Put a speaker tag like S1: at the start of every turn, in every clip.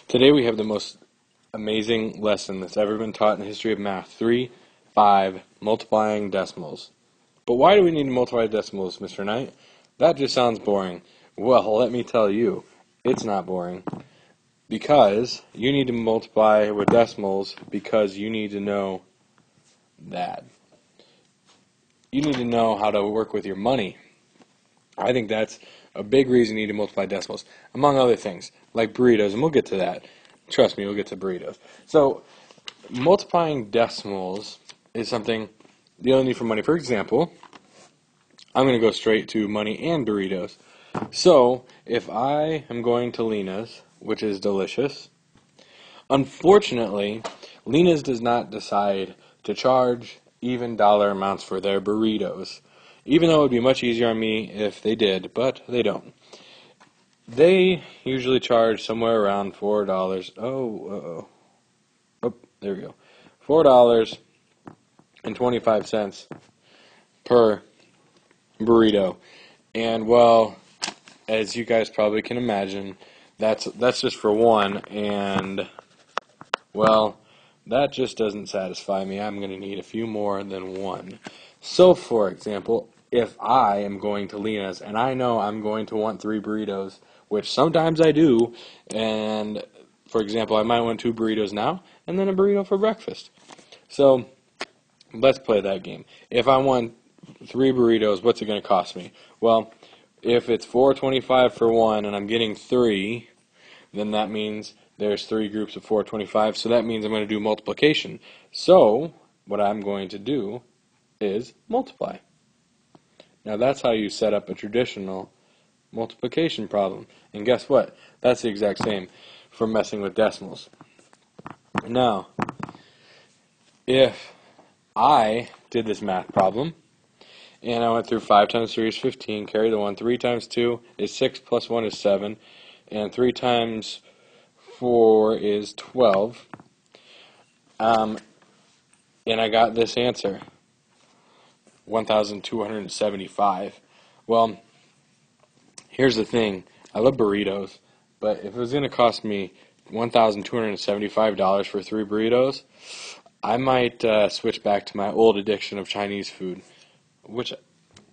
S1: Today we have the most amazing lesson that's ever been taught in the history of math. 3, 5, multiplying decimals. But why do we need to multiply decimals, Mr. Knight? That just sounds boring. Well, let me tell you, it's not boring. Because you need to multiply with decimals because you need to know that. You need to know how to work with your money. I think that's a big reason you need to multiply decimals, among other things, like burritos, and we'll get to that. Trust me, we'll get to burritos. So, multiplying decimals is something you only need for money. For example, I'm going to go straight to money and burritos. So, if I am going to Lena's, which is delicious, unfortunately, Lena's does not decide to charge even dollar amounts for their burritos, even though it would be much easier on me if they did, but they don't. They usually charge somewhere around $4. Oh, there we go. $4.25 per burrito. And well, as you guys probably can imagine, that's just for one, and well, that just doesn't satisfy me. I'm going to need a few more than one. So, for example, if I am going to Lena's and I know I'm going to want 3 burritos, which sometimes I do, and for example, I might want 2 burritos now and then a burrito for breakfast. So, let's play that game. If I want 3 burritos, what's it going to cost me? Well, if it's $4.25 for one and I'm getting 3, then that means there's 3 groups of $4.25, so that means I'm going to do multiplication. So, what I'm going to do is multiply. Now that's how you set up a traditional multiplication problem. And guess what? That's the exact same for messing with decimals. Now, if I did this math problem, and I went through 5 times 3 is 15, carry the 1, 3 times 2 is 6, plus 1 is 7, and 3 times 4 is 12, and I got this answer, 1,275. Well, here's the thing. I love burritos, but if it was going to cost me $1,275 for 3 burritos, I might switch back to my old addiction of Chinese food, which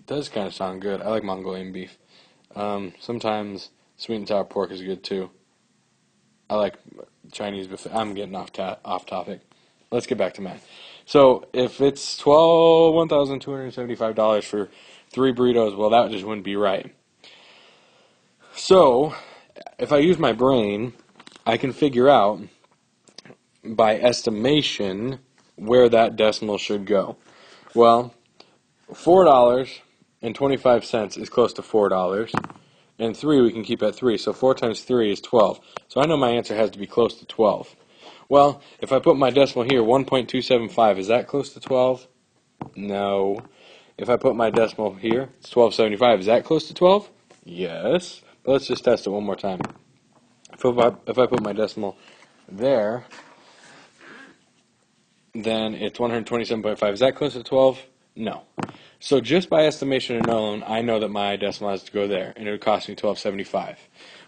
S1: does kind of sound good. I like Mongolian beef. Sometimes sweet and sour pork is good too. I like Chinese buffet. I'm getting off topic. Let's get back to math. So if it's $1,275 for 3 burritos, well, that just wouldn't be right. So if I use my brain, I can figure out by estimation where that decimal should go. Well, $4.25 is close to $4. And 3 we can keep at 3, so 4 times 3 is 12. So I know my answer has to be close to 12. Well, if I put my decimal here, 1.275, is that close to 12? No. If I put my decimal here, it's 1275, is that close to 12? Yes. But let's just test it one more time. If I put my decimal there, then it's 127.5, is that close to 12? No. So just by estimation alone, I know that my decimal has to go there, and it would cost me $12.75.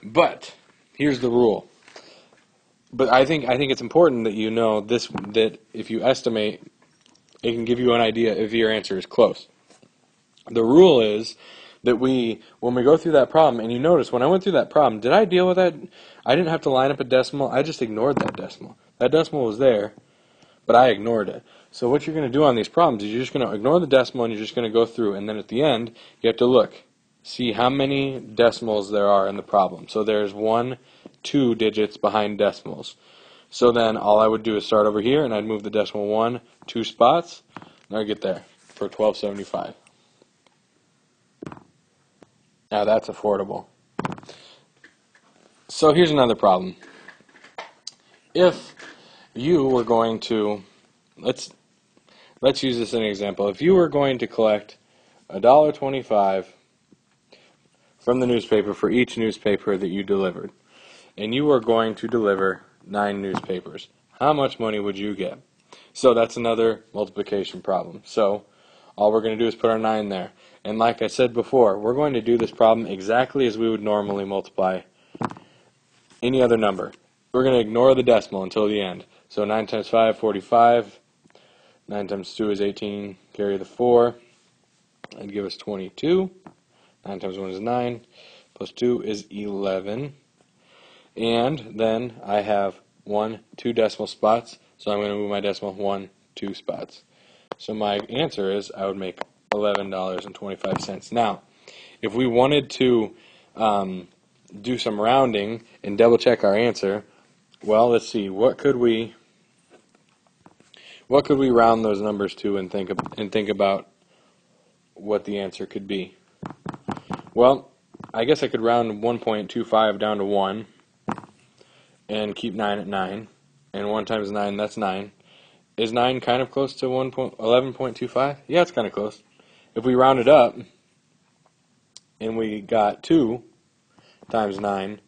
S1: But here's the rule. But I think it's important that you know this, that if you estimate, it can give you an idea if your answer is close. The rule is that when we go through that problem, and you notice when I went through that problem, did I deal with that? I didn't have to line up a decimal. I just ignored that decimal. That decimal was there, but I ignored it. So what you're going to do on these problems is you're just going to ignore the decimal and you're just going to go through, and then at the end you have to look, see how many decimals there are in the problem. So there's 1, 2 digits behind decimals. So then all I would do is start over here and I'd move the decimal 1, 2 spots, and I'd get there for $12.75. Now that's affordable. So here's another problem. If you were going to, let's use this as an example. If you were going to collect $1.25 from the newspaper for each newspaper that you delivered, and you were going to deliver 9 newspapers, how much money would you get? So that's another multiplication problem. So all we're going to do is put our 9 there. And like I said before, we're going to do this problem exactly as we would normally multiply any other number. we're going to ignore the decimal until the end. So 9 times 5, 45. 9 times 2 is 18. Carry the 4. That'd give us 22. 9 times 1 is 9. Plus 2 is 11. And then I have 2 decimal spots. So I'm going to move my decimal 2 spots. So my answer is I would make $11.25. Now, if we wanted to do some rounding and double check our answer, well, let's see. What could we round those numbers to and think about what the answer could be? Well, I guess I could round 1.25 down to 1 and keep 9 at 9. And 1 times 9, that's 9. Is 9 kind of close to 11.25? Yeah, it's kind of close. If we round it up and we got 2 times 9,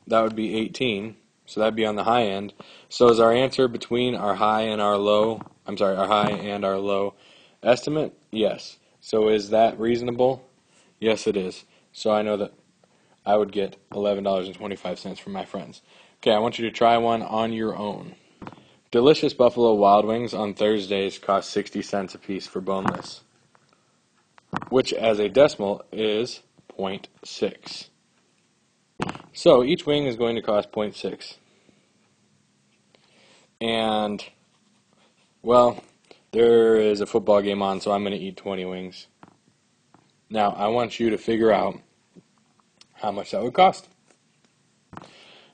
S1: that would be 18. So that'd be on the high end. So is our answer between our high and our low, our high and our low estimate? Yes. So is that reasonable? Yes, it is. So I know that I would get $11.25 from my friends. Okay, I want you to try one on your own. Delicious Buffalo Wild Wings on Thursdays cost 60 cents a piece for boneless, which as a decimal is 0.6. So each wing is going to cost 0.6. And, well, there is a football game on, so I'm going to eat 20 wings. Now, I want you to figure out how much that would cost.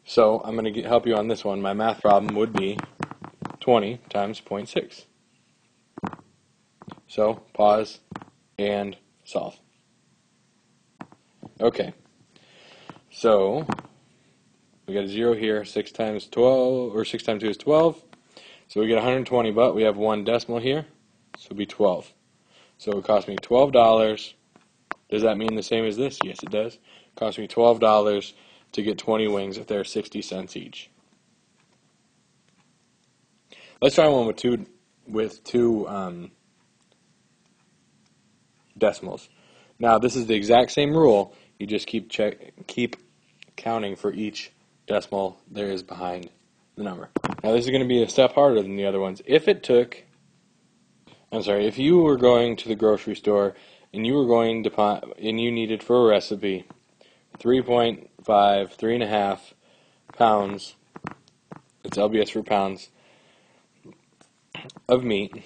S1: So I'm going to help you on this one. My math problem would be 20 times 0.6. So pause and solve. Okay. So we got a 0 here. 6 times 12, or 6 times 2 is 12. So we get 120, but we have 1 decimal here, so it'll be 12. So it would cost me $12. Does that mean the same as this? Yes, it does. It cost me $12 to get 20 wings if they're 60 cents each. Let's try one with two decimals. Now this is the exact same rule. You just keep counting for each decimal there is behind the number. Now this is going to be a step harder than the other ones. If you were going to the grocery store and you were going to and you needed for a recipe 3.5 pounds, it's LBS for pounds, of meat,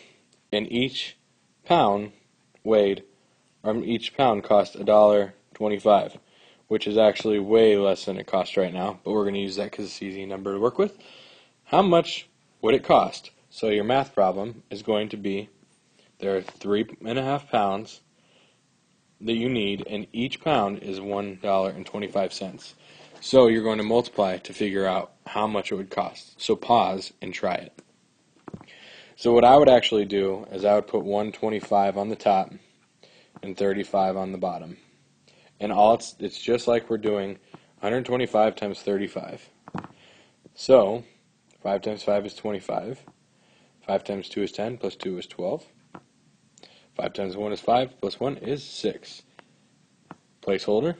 S1: and each pound cost $1.25, which is actually way less than it costs right now, but we're going to use that because it's an easy number to work with. How much would it cost? So your math problem is going to be, there are 3.5 pounds that you need, and each pound is $1.25. So you're going to multiply to figure out how much it would cost. So pause and try it. So what I would actually do is I would put 125 on the top and 35 on the bottom. And it's just like we're doing 125 times 35. So 5 times 5 is 25. 5 times 2 is 10, plus 2 is 12. 5 times 1 is 5, plus 1 is 6. Placeholder.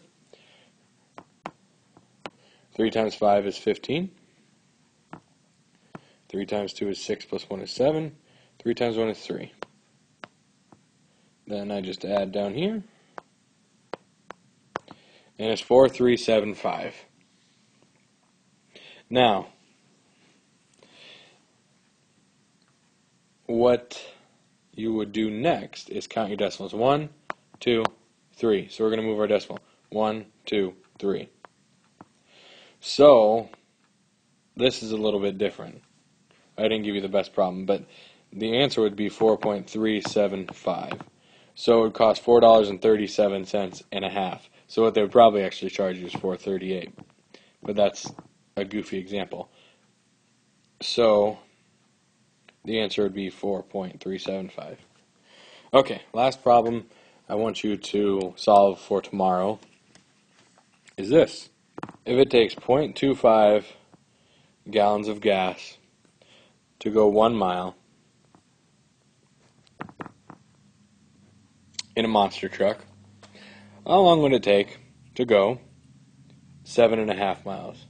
S1: 3 times 5 is 15. 3 times 2 is 6, plus 1 is 7. 3 times 1 is 3. Then I just add down here. And it's 4375. Now, what you would do next is count your decimals. 1, 2, 3. So we're going to move our decimal. 1, 2, 3. So this is a little bit different. I didn't give you the best problem, but the answer would be 4.375. So it would cost $4.37 and a half. So what they would probably actually charge you is $4.38. But that's a goofy example. So the answer would be 4.375. Okay, last problem I want you to solve for tomorrow is this. If it takes 0.25 gallons of gas to go 1 mile in a monster truck, how long would it take to go 7.5 miles?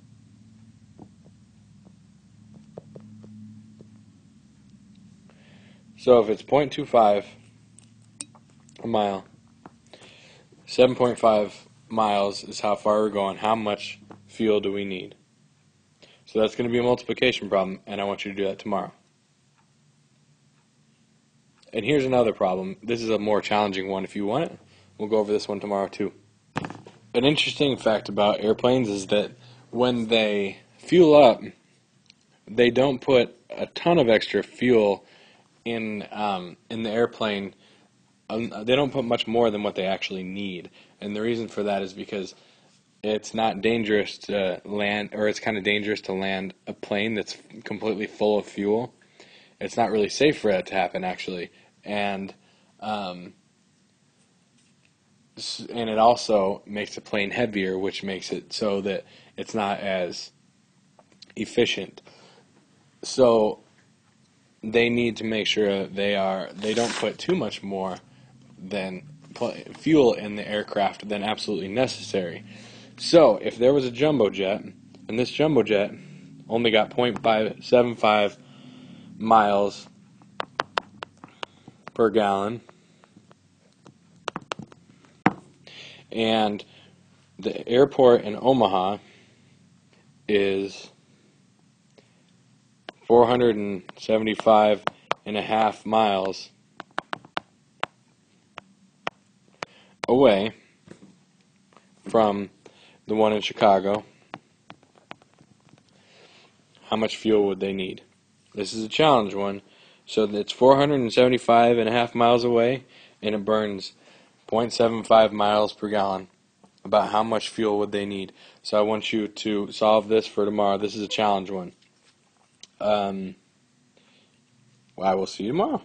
S1: So if it's 0.25 a mile, 7.5 miles is how far we're going. How much fuel do we need? So that's going to be a multiplication problem, and I want you to do that tomorrow. And here's another problem. This is a more challenging one. If you want it, we'll go over this one tomorrow too. An interesting fact about airplanes is that when they fuel up, they don't put a ton of extra fuel in the airplane. They don't put much more than what they actually need, and the reason for that is because it's not dangerous to land, or it's kind of dangerous to land a plane that's completely full of fuel. It's not really safe for that to happen, actually, and it also makes the plane heavier, which makes it so that it's not as efficient. So they need to make sure they don't put too much more than fuel in the aircraft than absolutely necessary. So if there was a jumbo jet, and this jumbo jet only got 0.575 miles per gallon, and the airport in Omaha is 475.5 miles away from the one in Chicago, how much fuel would they need? This is a challenge one. So it's 475.5 miles away, and it burns 0.75 miles per gallon. About how much fuel would they need? So I want you to solve this for tomorrow. This is a challenge one. I will see you tomorrow.